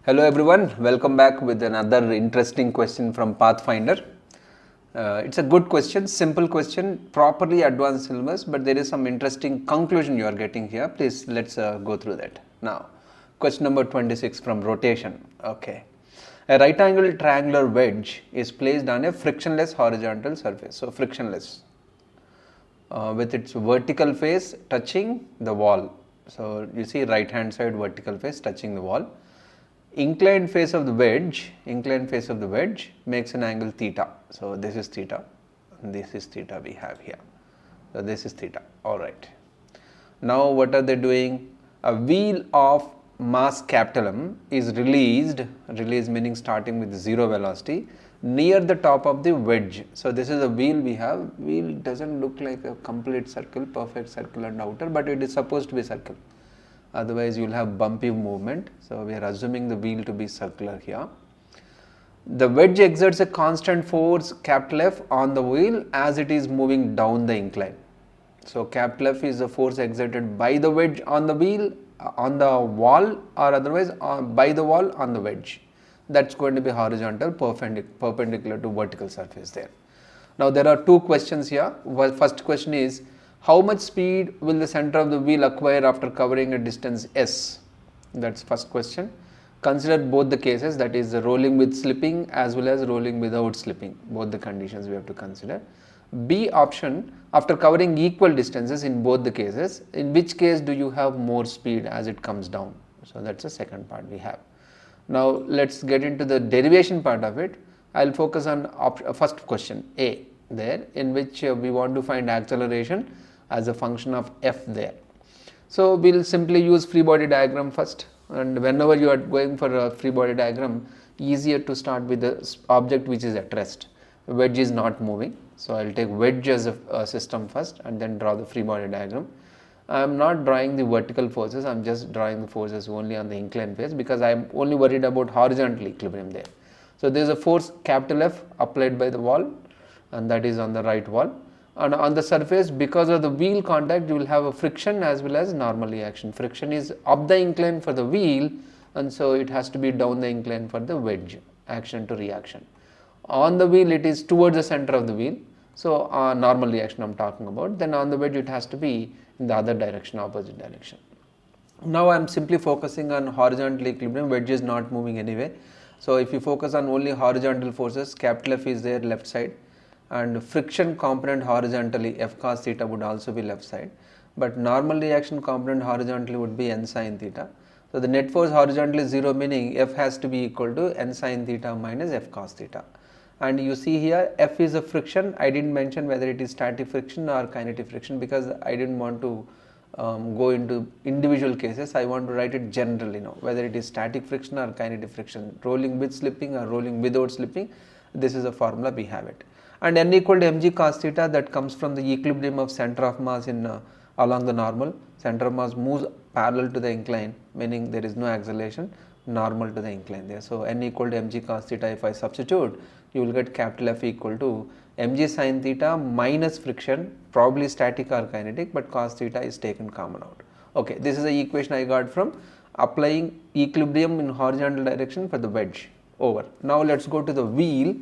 Hello everyone, welcome back with another interesting question from Pathfinder. It's a good question, simple question, properly advanced syllabus, but there is some interesting conclusion you are getting here. Please let's go through that. Now, question number 26 from rotation. Okay. A right angle triangular wedge is placed on a frictionless horizontal surface. So frictionless with its vertical face touching the wall. So you see right hand side vertical face touching the wall. Inclined face of the wedge makes an angle theta. So this is theta, and this is theta we have here. So this is theta. All right. Now what are they doing? A wheel of mass capital M is released meaning starting with zero velocity near the top of the wedge. So this is a wheel we have. Wheel doesn't look like a complete circle, perfect circle and outer, but it is supposed to be circle. Otherwise you will have bumpy movement. So we are assuming the wheel to be circular here. The wedge exerts a constant force capital F on the wheel as it is moving down the incline. So capital F is the force exerted by the wedge on the wheel, on the wall, or otherwise by the wall on the wedge. That's going to be horizontal, perpendicular to vertical surface there. Now there are two questions here. Well, first question is, how much speed will the center of the wheel acquire after covering a distance s? That's first question. Consider both the cases, that is rolling with slipping as well as rolling without slipping. Both the conditions we have to consider. B option, after covering equal distances in both the cases, in which case do you have more speed as it comes down? So that's the second part we have. Now let's get into the derivation part of it. I'll focus on first question A there, in which we want to find acceleration as a function of f there. So we'll simply use free body diagram first, and whenever you are going for a free body diagram, easier to start with the object which is at rest. Wedge is not moving, so I'll take wedge as a system first and then draw the free body diagram. I am not drawing the vertical forces, I am just drawing the forces only on the inclined face because I am only worried about horizontal equilibrium there. So there is a force capital F applied by the wall, and that is on the right wall. And on the surface, because of the wheel contact, you will have a friction as well as normal reaction. Friction is up the incline for the wheel, and so it has to be down the incline for the wedge, action to reaction. On the wheel, it is towards the center of the wheel, so normal reaction I am talking about. Then on the wedge, it has to be in the other direction, opposite direction. Now I am simply focusing on horizontal equilibrium. Wedge is not moving anyway. So if you focus on only horizontal forces, capital F is there left side, and friction component horizontally f cos theta would also be left side, but normal reaction component horizontally would be n sin theta. So the net force horizontally is 0, meaning f has to be equal to n sin theta minus f cos theta. And you see here f is a friction. I didn't mention whether it is static friction or kinetic friction because I didn't want to go into individual cases. I want to write it generally now, whether it is static friction or kinetic friction, rolling with slipping or rolling without slipping. This is a formula, we have it. And n equal to mg cos theta, that comes from the equilibrium of center of mass in along the normal. Center of mass moves parallel to the incline, meaning there is no acceleration, normal to the incline there. So n equal to mg cos theta, if I substitute, you will get capital F equal to mg sin theta minus friction, probably static or kinetic, but cos theta is taken common out. Okay, this is the equation I got from applying equilibrium in horizontal direction for the wedge. Over. Now let's go to the wheel.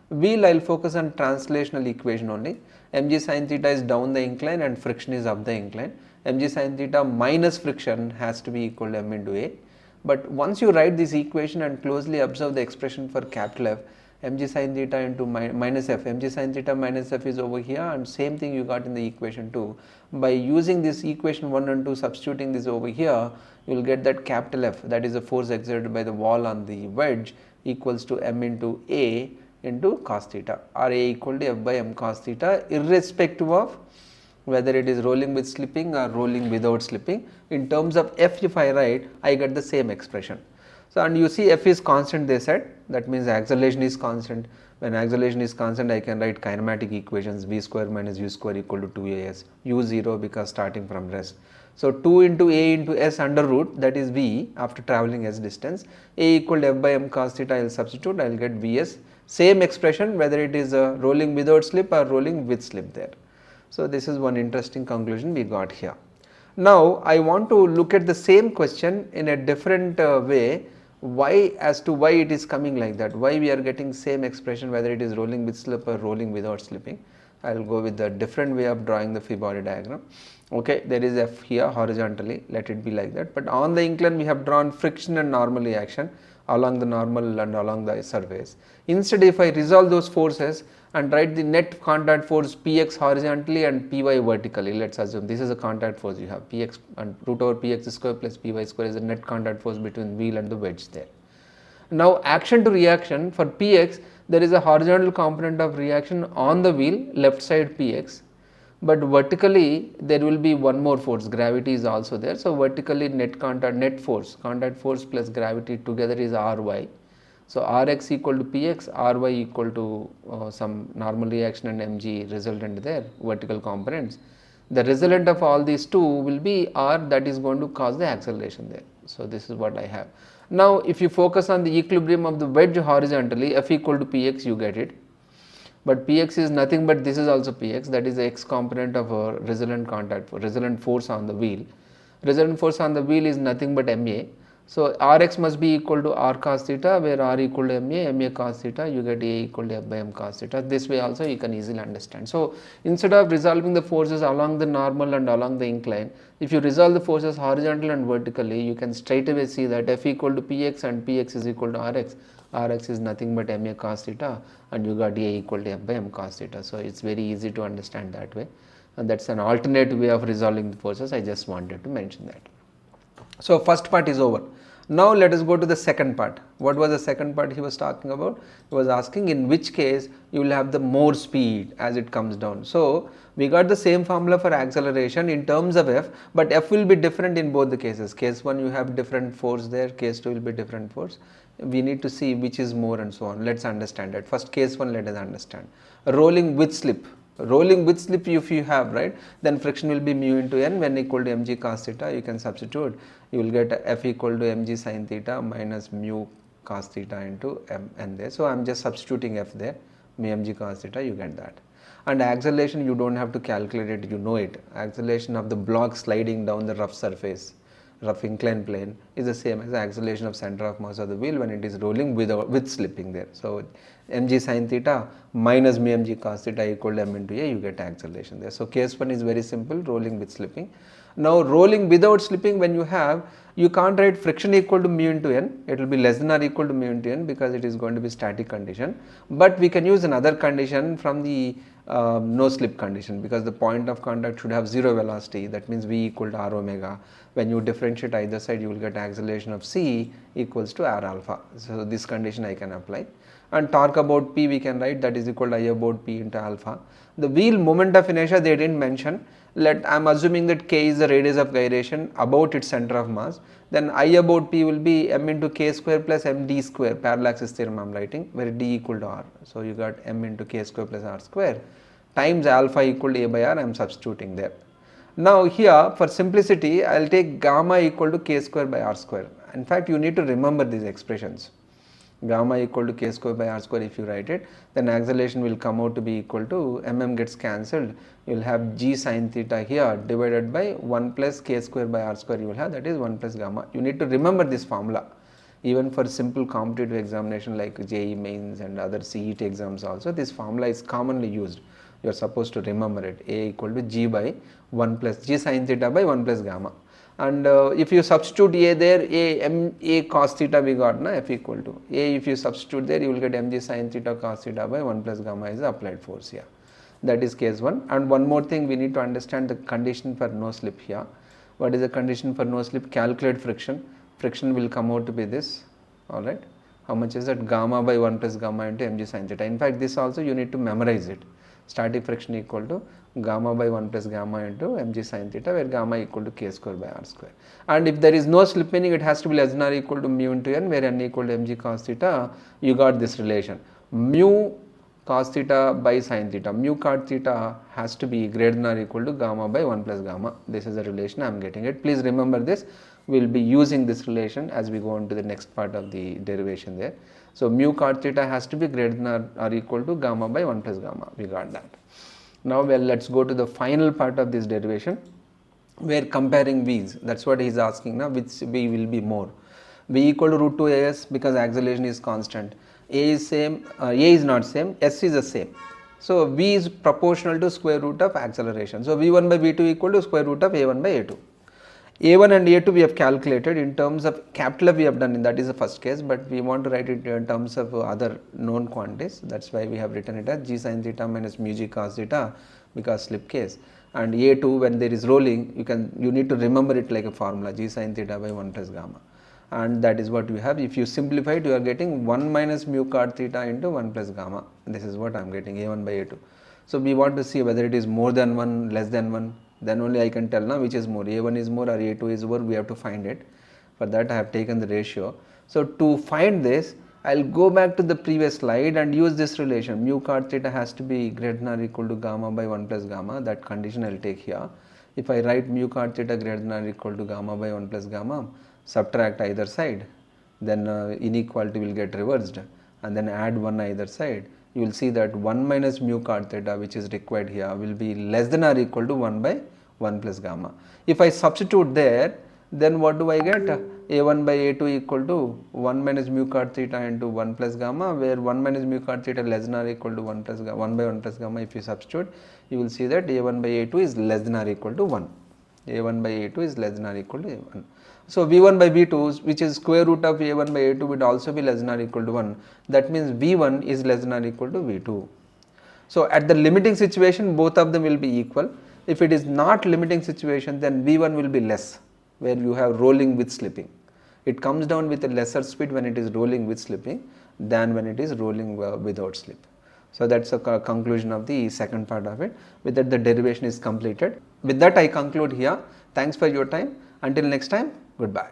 Wheel, I will focus on translational equation only. Mg sin theta is down the incline and friction is up the incline. Mg sin theta minus friction has to be equal to m into a. But once you write this equation and closely observe the expression for capital F, mg sin theta into minus f, mg sin theta minus f is over here, and same thing you got in the equation 2. By using this equation 1 and 2, substituting this over here, you will get that capital F, that is the force exerted by the wall on the wedge, equals to m into a into cos theta, or a equal to f by m cos theta, irrespective of whether it is rolling with slipping or rolling without slipping. In terms of f, if I write, I get the same expression. So and you see f is constant, they said, that means acceleration is constant. When acceleration is constant, I can write kinematic equations, v square minus u square equal to 2as, u 0 because starting from rest. So 2 into a into s under root, that is v after travelling s distance, a equal to f by m cos theta, I will substitute, I will get vs. Same expression whether it is rolling without slip or rolling with slip there. So this is one interesting conclusion we got here. Now I want to look at the same question in a different way Why, as to why it is coming like that, why we are getting same expression whether it is rolling with slip or rolling without slipping. I will go with the different way of drawing the free body diagram. Okay, there is F here horizontally, let it be like that, but on the incline we have drawn friction and normal reaction along the normal and along the surface. Instead, if I resolve those forces and write the net contact force Px horizontally and Py vertically, let us assume this is a contact force you have, Px and root over Px square plus Py square is the net contact force between wheel and the wedge there. Now, action to reaction for Px, there is a horizontal component of reaction on the wheel left side Px, but vertically there will be one more force, gravity is also there. So, vertically net contact force plus gravity together is Ry. So, Rx equal to Px, Ry equal to some normal reaction and mg resultant there, vertical components. The resultant of all these two will be R, that is going to cause the acceleration there. So, this is what I have. Now, if you focus on the equilibrium of the wedge horizontally, F equal to Px, you get it. But Px is nothing but this is also Px, that is the x component of a resultant force on the wheel. Resultant force on the wheel is nothing but Ma. So, Rx must be equal to R cos theta, where R equal to Ma cos theta, you get A equal to F by M cos theta. This way also you can easily understand. So, instead of resolving the forces along the normal and along the incline, if you resolve the forces horizontal and vertically, you can straight away see that F equal to Px and Px is equal to Rx. Rx is nothing but Ma cos theta and you got A equal to F by M cos theta. So, it is very easy to understand that way, and that is an alternate way of resolving the forces. I just wanted to mention that. So, first part is over. Now, let us go to the second part. What was the second part he was talking about? He was asking in which case you will have the more speed as it comes down. So, we got the same formula for acceleration in terms of F, but F will be different in both the cases. Case 1 you have different force there, case 2 will be different force. We need to see which is more and so on. Let us understand that. First case 1 let us understand. Rolling with slip. Rolling with slip if you have, right, then friction will be mu into n when equal to mg cos theta. You can substitute, you will get F equal to mg sin theta minus mu cos theta into n there. So, I am just substituting F there, mu mg cos theta, you get that. And acceleration you do not have to calculate it, you know it. Acceleration of the block sliding down the rough surface, rough inclined plane, is the same as the acceleration of center of mass of the wheel when it is rolling with slipping there. So, mg sin theta minus mu mg cos theta equal to m into a, you get acceleration there. So, case 1 is very simple, rolling with slipping. Now, rolling without slipping, when you have, you can't write friction equal to mu into n, it will be less than or equal to mu into n because it is going to be static condition, but we can use another condition from the no slip condition, because the point of contact should have 0 velocity, that means V equal to R omega. When you differentiate either side, you will get acceleration of C equals to R alpha. So, this condition I can apply, and torque about P we can write, that is equal to I about P into alpha. The wheel moment of inertia they did not mention. I am assuming that K is the radius of gyration about its center of mass, then I about P will be m into K square plus m d square, parallax theorem I am writing, where d equal to R. So, you got m into K square plus R square times alpha equal to A by R, I am substituting there. Now, here for simplicity I will take gamma equal to K square by R square. In fact, you need to remember these expressions. Gamma equal to K square by R square, if you write it, then acceleration will come out to be equal to gets cancelled, you will have g sin theta here divided by 1 plus K square by R square, you will have, that is 1 plus gamma. You need to remember this formula even for simple competitive examination like JEE mains and other CET exams also. This formula is commonly used, you are supposed to remember it, A equal to g by 1 plus g sin theta by 1 plus gamma. And if you substitute A there, A cos theta we got na, F equal to A, if you substitute there, you will get mg sin theta cos theta by 1 plus gamma is the applied force here. That is case 1. And one more thing, we need to understand the condition for no slip here. What is the condition for no slip? Calculate friction. Friction will come out to be this, alright. How much is that? Gamma by 1 plus gamma into mg sin theta. In fact, this also you need to memorize it. Static friction equal to gamma by 1 plus gamma into mg sin theta, where gamma equal to K square by R square. And if there is no slip, meaning it has to be less than or equal to mu into n, where n equal to mg cos theta, you got this relation. Mu cos theta by sin theta, mu cot theta has to be greater than or equal to gamma by 1 plus gamma. This is the relation I am getting it. Please remember this, we will be using this relation as we go on to the next part of the derivation there. So, mu cot theta has to be greater than or equal to gamma by 1 plus gamma, we got that. Now, well, let us go to the final part of this derivation, where comparing V's, that is what he is asking now, which V will be more. V equal to root 2 as because acceleration is constant. A is same, A is not same, S is the same. So V is proportional to square root of acceleration. So V1 by V2 equal to square root of A1 by A2. A1 and A2 we have calculated in terms of capital F we have done, in that is the first case, but we want to write it in terms of other known quantities. That's why we have written it as g sin theta minus mu g cos theta because slip case. And A2, when there is rolling, you need to remember it like a formula, g sin theta by 1 plus gamma, and that is what we have. If you simplify it, you are getting 1 minus mu cot theta into 1 plus gamma. This is what I am getting, A1 by A2. So we want to see whether it is more than 1, less than 1, then only I can tell now which is more, A1 is more or A2 is more. We have to find it. For that I have taken the ratio. So to find this, I will go back to the previous slide and use this relation, mu cot theta has to be greater than or equal to gamma by 1 plus gamma. That condition I will take here. If I write mu cot theta greater than or equal to gamma by 1 plus gamma, subtract either side, then inequality will get reversed, and then add 1 either side. You will see that 1 minus mu cot theta, which is required here, will be less than or equal to 1 by 1 plus gamma. If I substitute there, then what do I get? A1 by A2 equal to 1 minus mu cot theta into 1 plus gamma, where 1 minus mu cot theta less than or equal to 1 plus gamma, 1 by 1 plus gamma. If you substitute, you will see that A1 by A2 is less than or equal to 1. A1 by A2 is less than or equal to A1. So V1 by V2, which is square root of A1 by A2, would also be less than or equal to 1. That means V1 is less than or equal to V2. So at the limiting situation, both of them will be equal. If it is not limiting situation, then V1 will be less, where you have rolling with slipping. It comes down with a lesser speed when it is rolling with slipping than when it is rolling without slip. So that's a conclusion of the second part of it. With that, the derivation is completed. With that, I conclude here. Thanks for your time. Until next time, goodbye.